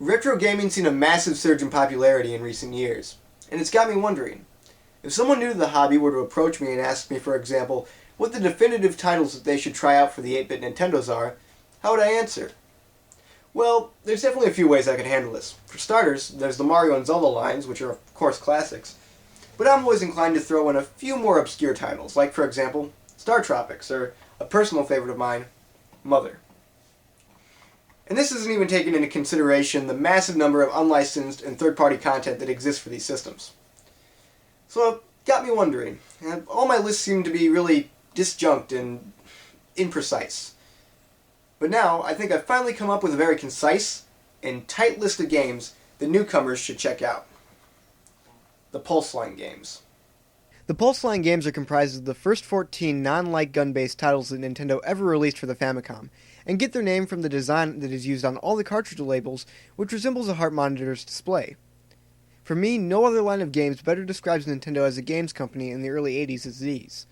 Retro gaming's seen a massive surge in popularity in recent years, and it's got me wondering. If someone new to the hobby were to approach me and ask me, for example, what the definitive titles that they should try out for the 8-bit Nintendos are, how would I answer? Well, there's definitely a few ways I could handle this. For starters, there's the Mario and Zelda lines, which are of course classics, but I'm always inclined to throw in a few more obscure titles, like for example, Star Tropics, or a personal favorite of mine, Mother. And this isn't even taking into consideration the massive number of unlicensed and third-party content that exists for these systems. So it got me wondering. All my lists seem to be really disjunct and imprecise. But now, I think I've finally come up with a very concise and tight list of games that newcomers should check out. The Pulse Line games. The Pulse Line games are comprised of the first 14 non-light gun-based titles that Nintendo ever released for the Famicom, and get their name from the design that is used on all the cartridge labels, which resembles a heart monitor's display. For me, no other line of games better describes Nintendo as a games company in the early 80s as these.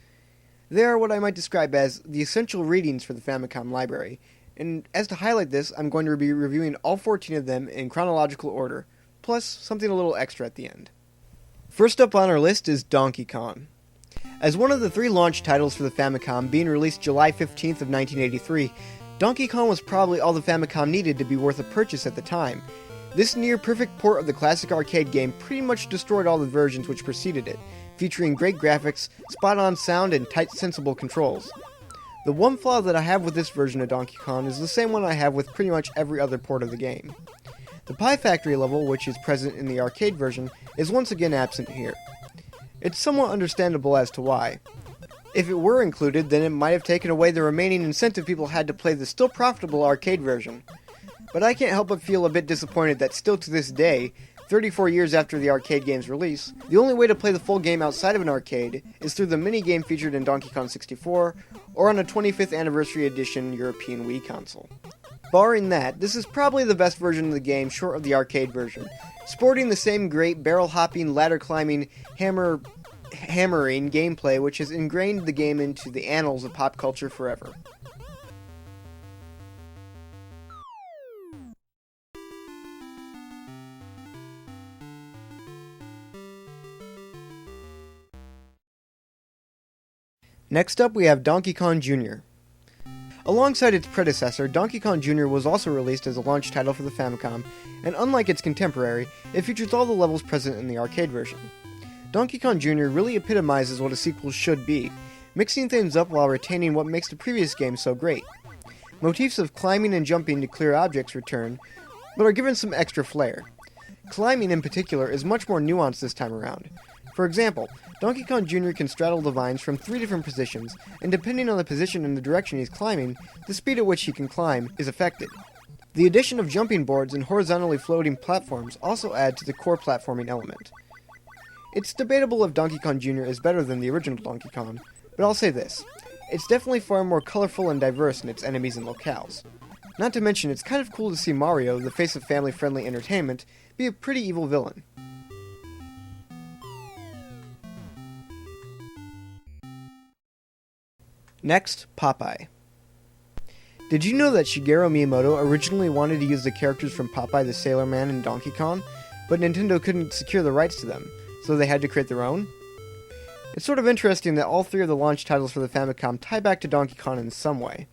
They are what I might describe as the essential readings for the Famicom library, and as to highlight this, I'm going to be reviewing all 14 of them in chronological order, plus something a little extra at the end. First up on our list is Donkey Kong. As one of the 3 launch titles for the Famicom, being released July 15th of 1983, Donkey Kong was probably all the Famicom needed to be worth a purchase at the time. This near-perfect port of the classic arcade game pretty much destroyed all the versions which preceded it, featuring great graphics, spot-on sound, and tight, sensible controls. The one flaw that I have with this version of Donkey Kong is the same one I have with pretty much every other port of the game. The Pie Factory level, which is present in the arcade version, is once again absent here. It's somewhat understandable as to why. If it were included, then it might have taken away the remaining incentive people had to play the still profitable arcade version. But I can't help but feel a bit disappointed that still to this day, 34 years after the arcade game's release, the only way to play the full game outside of an arcade is through the mini-game featured in Donkey Kong 64, or on a 25th Anniversary Edition European Wii console. Barring that, this is probably the best version of the game short of the arcade version, sporting the same great barrel-hopping, ladder-climbing, hammering gameplay which has ingrained the game into the annals of pop culture forever. Next up, we have Donkey Kong Jr. Alongside its predecessor, Donkey Kong Jr. was also released as a launch title for the Famicom, and unlike its contemporary, it features all the levels present in the arcade version. Donkey Kong Jr. really epitomizes what a sequel should be, mixing things up while retaining what makes the previous game so great. Motifs of climbing and jumping to clear objects return, but are given some extra flair. Climbing in particular is much more nuanced this time around. For example, Donkey Kong Jr. can straddle the vines from 3 different positions, and depending on the position and the direction he's climbing, the speed at which he can climb is affected. The addition of jumping boards and horizontally floating platforms also add to the core platforming element. It's debatable if Donkey Kong Jr. is better than the original Donkey Kong, but I'll say this. It's definitely far more colorful and diverse in its enemies and locales. Not to mention, it's kind of cool to see Mario, the face of family-friendly entertainment, be a pretty evil villain. Next, Popeye. Did you know that Shigeru Miyamoto originally wanted to use the characters from Popeye the Sailor Man and Donkey Kong, but Nintendo couldn't secure the rights to them, so they had to create their own? It's sort of interesting that all 3 of the launch titles for the Famicom tie back to Donkey Kong in some way.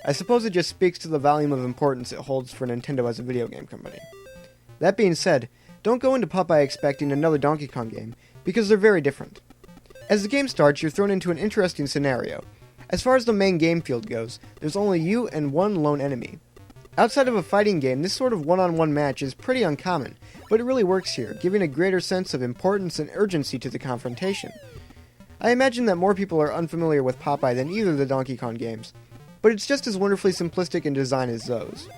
I suppose it just speaks to the volume of importance it holds for Nintendo as a video game company. That being said, don't go into Popeye expecting another Donkey Kong game, because they're very different. As the game starts, you're thrown into an interesting scenario. As far as the main game field goes, there's only you and one lone enemy. Outside of a fighting game, this sort of one-on-one match is pretty uncommon, but it really works here, giving a greater sense of importance and urgency to the confrontation. I imagine that more people are unfamiliar with Popeye than either of the Donkey Kong games, but it's just as wonderfully simplistic in design as those.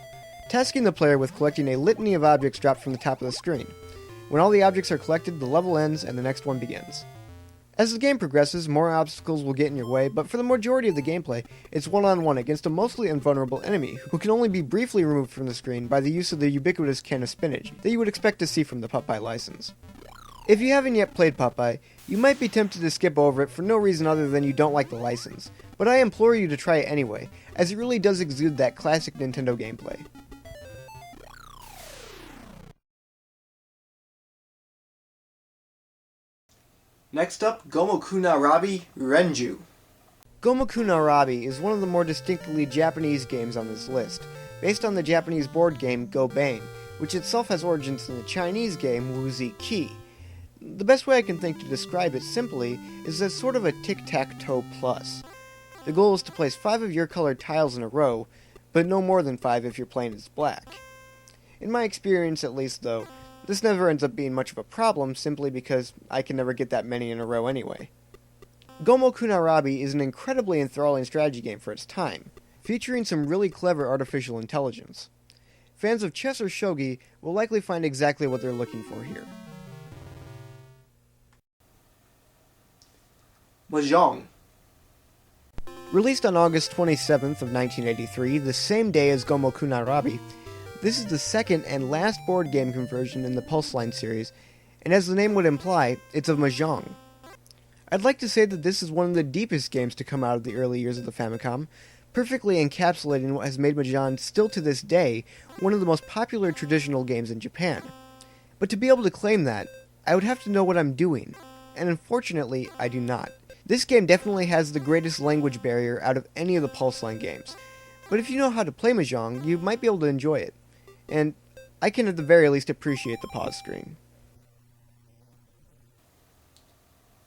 Tasking the player with collecting a litany of objects dropped from the top of the screen. When all the objects are collected, the level ends and the next one begins. As the game progresses, more obstacles will get in your way, but for the majority of the gameplay, it's one-on-one against a mostly invulnerable enemy, who can only be briefly removed from the screen by the use of the ubiquitous can of spinach that you would expect to see from the Popeye license. If you haven't yet played Popeye, you might be tempted to skip over it for no reason other than you don't like the license, but I implore you to try it anyway, as it really does exude that classic Nintendo gameplay. Next up, Gomokunarabe Renju. Gomokunarabe is one of the more distinctly Japanese games on this list, based on the Japanese board game Go Bang, which itself has origins in the Chinese game Wuzi Qi. The best way I can think to describe it simply is as sort of a tic-tac-toe plus. The goal is to place 5 of your colored tiles in a row, but no more than 5 if your plane is black. In my experience at least though, this never ends up being much of a problem simply because I can never get that many in a row anyway. Gomokunarabe is an incredibly enthralling strategy game for its time, featuring some really clever artificial intelligence. Fans of chess or shogi will likely find exactly what they're looking for here. Mahjong. Released on August 27th of 1983, the same day as Gomokunarabe, this is the second and last board game conversion in the Pulse Line series, and as the name would imply, it's of Mahjong. I'd like to say that this is one of the deepest games to come out of the early years of the Famicom, perfectly encapsulating what has made Mahjong still to this day one of the most popular traditional games in Japan. But to be able to claim that, I would have to know what I'm doing, and unfortunately, I do not. This game definitely has the greatest language barrier out of any of the Pulse Line games, but if you know how to play Mahjong, you might be able to enjoy it, and I can at the very least appreciate the pause screen.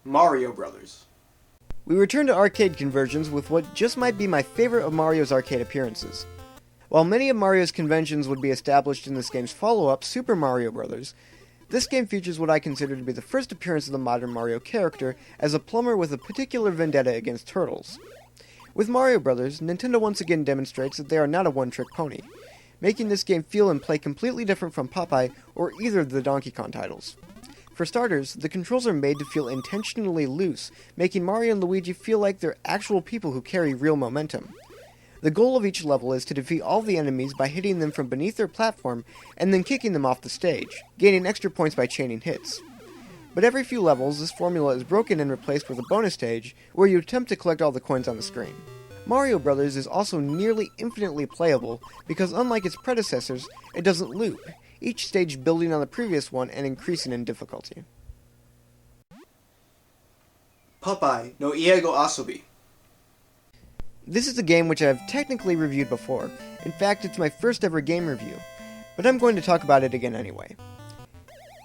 Mario Brothers. We return to arcade conversions with what just might be my favorite of Mario's arcade appearances. While many of Mario's conventions would be established in this game's follow-up, Super Mario Bros., this game features what I consider to be the first appearance of the modern Mario character as a plumber with a particular vendetta against turtles. With Mario Bros., Nintendo once again demonstrates that they are not a one-trick pony, making this game feel and play completely different from Popeye or either of the Donkey Kong titles. For starters, the controls are made to feel intentionally loose, making Mario and Luigi feel like they're actual people who carry real momentum. The goal of each level is to defeat all the enemies by hitting them from beneath their platform and then kicking them off the stage, gaining extra points by chaining hits. But every few levels, this formula is broken and replaced with a bonus stage, where you attempt to collect all the coins on the screen. Mario Bros. Is also nearly infinitely playable, because unlike its predecessors, it doesn't loop, each stage building on the previous one and increasing in difficulty. Popeye No Iagosobi. This is a game which I've technically reviewed before. In fact, it's my first ever game review, but I'm going to talk about it again anyway.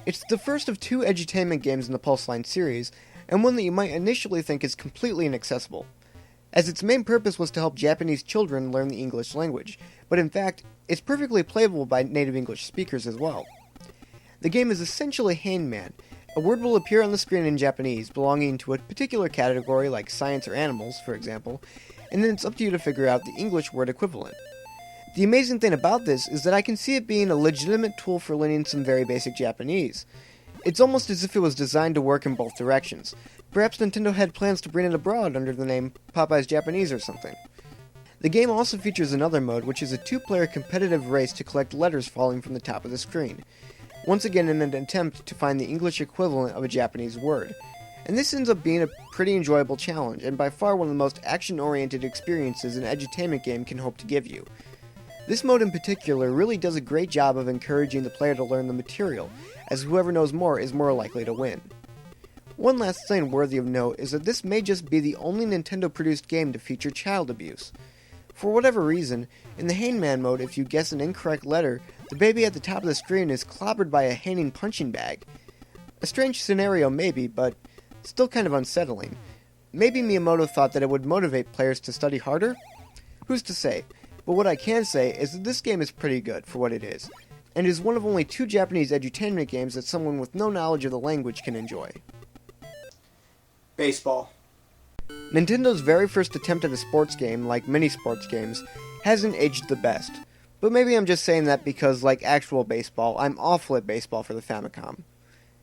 It's the first of 2 edutainment games in the Pulse Line series, and one that you might initially think is completely inaccessible, as its main purpose was to help Japanese children learn the English language, but in fact, it's perfectly playable by native English speakers as well. The game is essentially Hangman. A word will appear on the screen in Japanese belonging to a particular category like science or animals, for example, and then it's up to you to figure out the English word equivalent. The amazing thing about this is that I can see it being a legitimate tool for learning some very basic Japanese. It's almost as if it was designed to work in both directions. Perhaps Nintendo had plans to bring it abroad under the name Popeye's Japanese or something. The game also features another mode, which is a 2-player competitive race to collect letters falling from the top of the screen, once again in an attempt to find the English equivalent of a Japanese word. And this ends up being a pretty enjoyable challenge, and by far one of the most action-oriented experiences an edutainment game can hope to give you. This mode in particular really does a great job of encouraging the player to learn the material, as whoever knows more is more likely to win. One last thing worthy of note is that this may just be the only Nintendo-produced game to feature child abuse. For whatever reason, in the Hangman mode, if you guess an incorrect letter, the baby at the top of the screen is clobbered by a hanging punching bag. A strange scenario maybe, but still kind of unsettling. Maybe Miyamoto thought that it would motivate players to study harder? Who's to say? But what I can say is that this game is pretty good for what it is, and is one of only 2 Japanese edutainment games that someone with no knowledge of the language can enjoy. Baseball. Nintendo's very first attempt at a sports game, like many sports games, hasn't aged the best. But maybe I'm just saying that because, like actual baseball, I'm awful at baseball for the Famicom.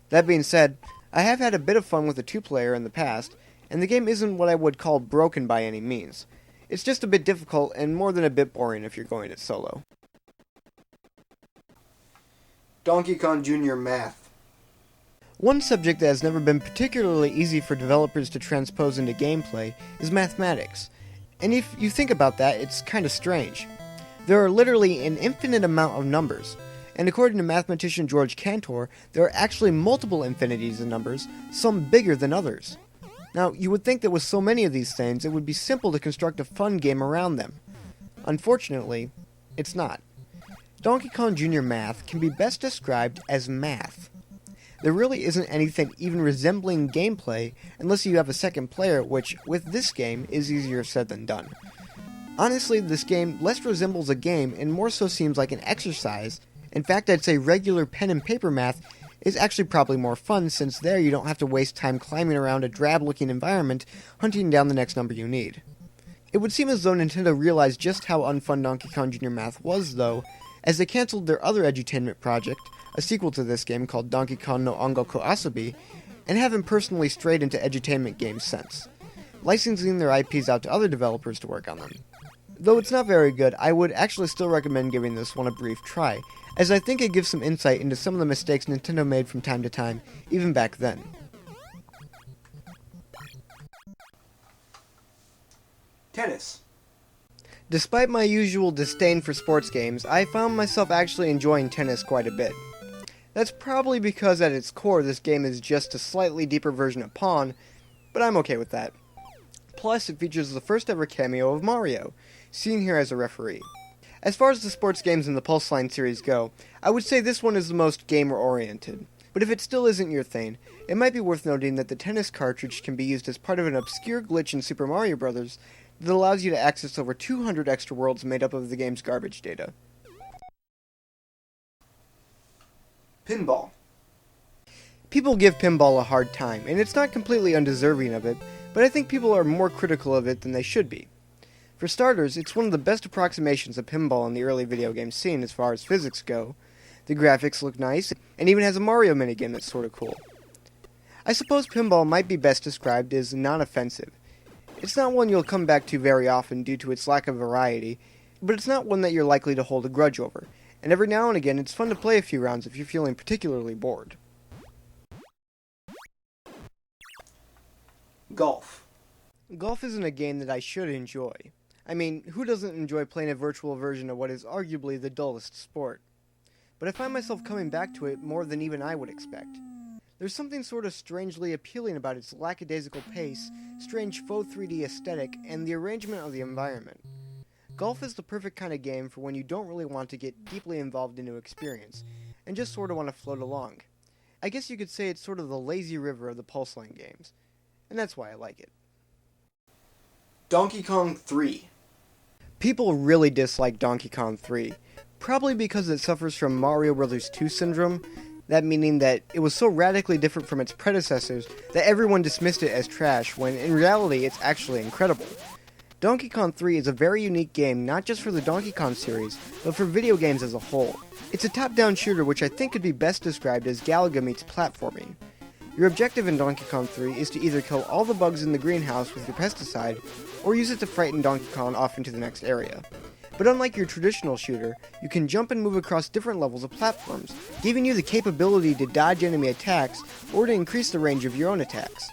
That being said, I have had a bit of fun with the 2-player in the past, and the game isn't what I would call broken by any means. It's just a bit difficult and more than a bit boring if you're going it solo. Donkey Kong Jr. Math. One subject that has never been particularly easy for developers to transpose into gameplay is mathematics. And if you think about that, it's kind of strange. There are literally an infinite amount of numbers, and according to mathematician George Cantor, there are actually multiple infinities in numbers, some bigger than others. Now, you would think that with so many of these things, it would be simple to construct a fun game around them. Unfortunately, it's not. Donkey Kong Jr. Math can be best described as math. There really isn't anything even resembling gameplay unless you have a second player, which, with this game, is easier said than done. Honestly, this game less resembles a game and more so seems like an exercise. In fact, I'd say regular pen and paper math is actually probably more fun, since there you don't have to waste time climbing around a drab-looking environment hunting down the next number you need. It would seem as though Nintendo realized just how unfun Donkey Kong Jr. Math was, though, as they cancelled their other edutainment project, a sequel to this game called Donkey Kong no Eigo Asobi, and haven't personally strayed into edutainment games since, licensing their IPs out to other developers to work on them. Though it's not very good, I would actually still recommend giving this one a brief try, as I think it gives some insight into some of the mistakes Nintendo made from time to time, even back then. Tennis. Despite my usual disdain for sports games, I found myself actually enjoying tennis quite a bit. That's probably because at its core this game is just a slightly deeper version of Pong, but I'm okay with that. Plus, it features the first ever cameo of Mario, seen here as a referee. As far as the sports games in the Pulse Line series go, I would say this one is the most gamer-oriented. But if it still isn't your thing, it might be worth noting that the tennis cartridge can be used as part of an obscure glitch in Super Mario Bros. That allows you to access over 200 extra worlds made up of the game's garbage data. Pinball. People give pinball a hard time, and it's not completely undeserving of it, but I think people are more critical of it than they should be. For starters, it's one of the best approximations of pinball in the early video game scene as far as physics go. The graphics look nice, and even has a Mario minigame that's sorta cool. I suppose pinball might be best described as non-offensive. It's not one you'll come back to very often due to its lack of variety, but it's not one that you're likely to hold a grudge over, and every now and again it's fun to play a few rounds if you're feeling particularly bored. Golf. Golf isn't a game that I should enjoy. I mean, who doesn't enjoy playing a virtual version of what is arguably the dullest sport? But I find myself coming back to it more than even I would expect. There's something sort of strangely appealing about its lackadaisical pace, strange faux 3D aesthetic, and the arrangement of the environment. Golf is the perfect kind of game for when you don't really want to get deeply involved into experience, and just sort of want to float along. I guess you could say it's sort of the lazy river of the Pulse Line games, and that's why I like it. Donkey Kong 3. People really dislike Donkey Kong 3, probably because it suffers from Mario Bros. 2 syndrome, that meaning that it was so radically different from its predecessors that everyone dismissed it as trash, when in reality it's actually incredible. Donkey Kong 3 is a very unique game not just for the Donkey Kong series, but for video games as a whole. It's a top-down shooter which I think could be best described as Galaga meets platforming. Your objective in Donkey Kong 3 is to either kill all the bugs in the greenhouse with your pesticide, or use it to frighten Donkey Kong off into the next area. But unlike your traditional shooter, you can jump and move across different levels of platforms, giving you the capability to dodge enemy attacks or to increase the range of your own attacks.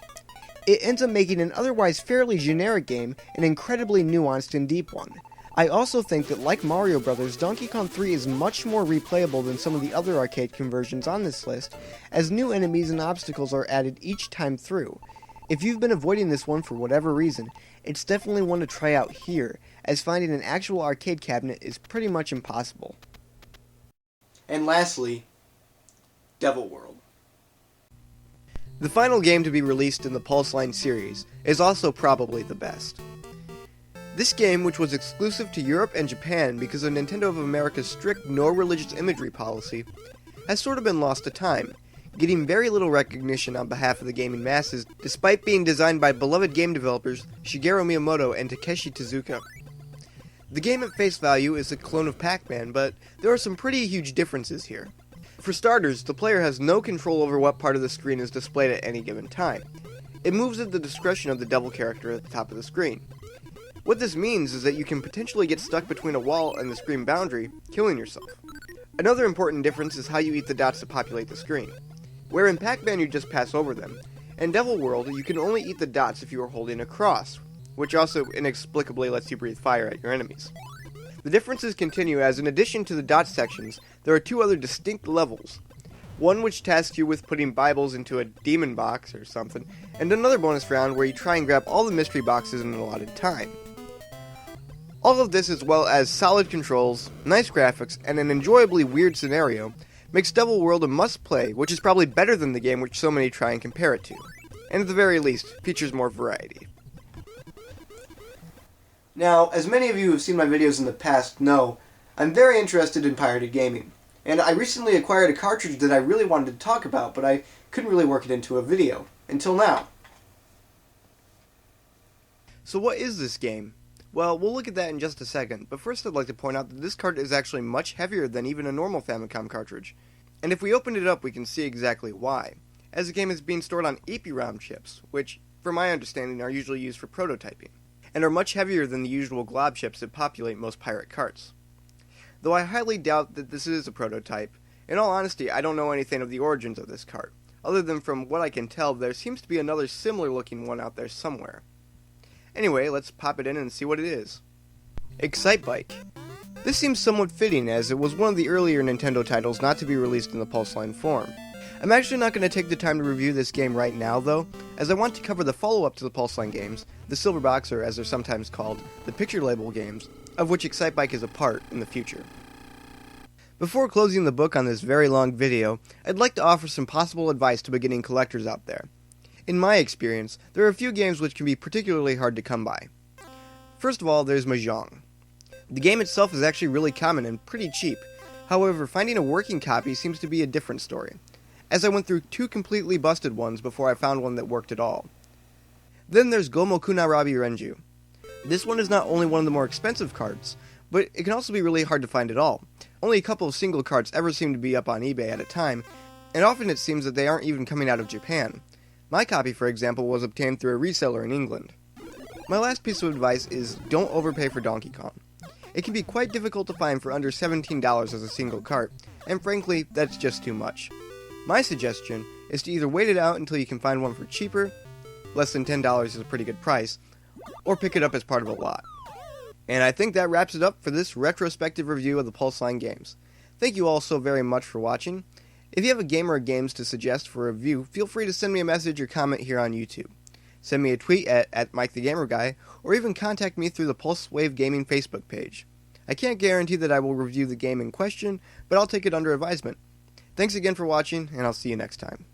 It ends up making an otherwise fairly generic game an incredibly nuanced and deep one. I also think that, like Mario Bros., Donkey Kong 3 is much more replayable than some of the other arcade conversions on this list, as new enemies and obstacles are added each time through. If you've been avoiding this one for whatever reason, it's definitely one to try out here, as finding an actual arcade cabinet is pretty much impossible. And lastly, Devil World. The final game to be released in the Pulse Line series is also probably the best. This game, which was exclusive to Europe and Japan because of Nintendo of America's strict no religious imagery policy, has sort of been lost to time, getting very little recognition on behalf of the gaming masses, despite being designed by beloved game developers Shigeru Miyamoto and Takeshi Tezuka. The game at face value is a clone of Pac-Man, but there are some pretty huge differences here. For starters, the player has no control over what part of the screen is displayed at any given time. It moves at the discretion of the devil character at the top of the screen. What this means is that you can potentially get stuck between a wall and the screen boundary, killing yourself. Another important difference is how you eat the dots to populate the screen. Where in Pac-Man you just pass over them, in Devil World you can only eat the dots if you are holding a cross, which also inexplicably lets you breathe fire at your enemies. The differences continue as in addition to the dot sections, there are two other distinct levels. One which tasks you with putting Bibles into a demon box or something, and another bonus round where you try and grab all the mystery boxes in an allotted time. All of this, as well as solid controls, nice graphics, and an enjoyably weird scenario, makes Double World a must-play, which is probably better than the game which so many try and compare it to, and at the very least, features more variety. Now, as many of you who have seen my videos in the past know, I'm very interested in pirated gaming, and I recently acquired a cartridge that I really wanted to talk about, but I couldn't really work it into a video, until now. So what is this game? Well, we'll look at that in just a second, but first I'd like to point out that this card is actually much heavier than even a normal Famicom cartridge. And if we open it up, we can see exactly why, as the game is being stored on EEPROM chips, which, from my understanding, are usually used for prototyping, and are much heavier than the usual glob chips that populate most pirate carts. Though I highly doubt that this is a prototype, in all honesty, I don't know anything of the origins of this cart, other than from what I can tell, there seems to be another similar looking one out there somewhere. Anyway, let's pop it in and see what it is. Excitebike. This seems somewhat fitting, as it was one of the earlier Nintendo titles not to be released in the Pulse Line form. I'm actually not going to take the time to review this game right now, though, as I want to cover the follow-up to the Pulse Line games, the Silver Box, or as they're sometimes called, the Picture Label games, of which Excitebike is a part in the future. Before closing the book on this very long video, I'd like to offer some possible advice to beginning collectors out there. In my experience, there are a few games which can be particularly hard to come by. First of all, there's Mahjong. The game itself is actually really common and pretty cheap. However, finding a working copy seems to be a different story, as I went through two completely busted ones before I found one that worked at all. Then there's Gomokunarabe Renju. This one is not only one of the more expensive cards, but it can also be really hard to find at all. Only a couple of single cards ever seem to be up on eBay at a time, and often it seems that they aren't even coming out of Japan. My copy, for example, was obtained through a reseller in England. My last piece of advice is don't overpay for Donkey Kong. It can be quite difficult to find for under $17 as a single cart, and frankly, that's just too much. My suggestion is to either wait it out until you can find one for cheaper, less than $10 is a pretty good price, or pick it up as part of a lot. And I think that wraps it up for this retrospective review of the Pulse Line games. Thank you all so very much for watching. If you have a game or games to suggest for a review, feel free to send me a message or comment here on YouTube. Send me a tweet at MikeTheGamerGuy, or even contact me through the Pulse Wave Gaming Facebook page. I can't guarantee that I will review the game in question, but I'll take it under advisement. Thanks again for watching, and I'll see you next time.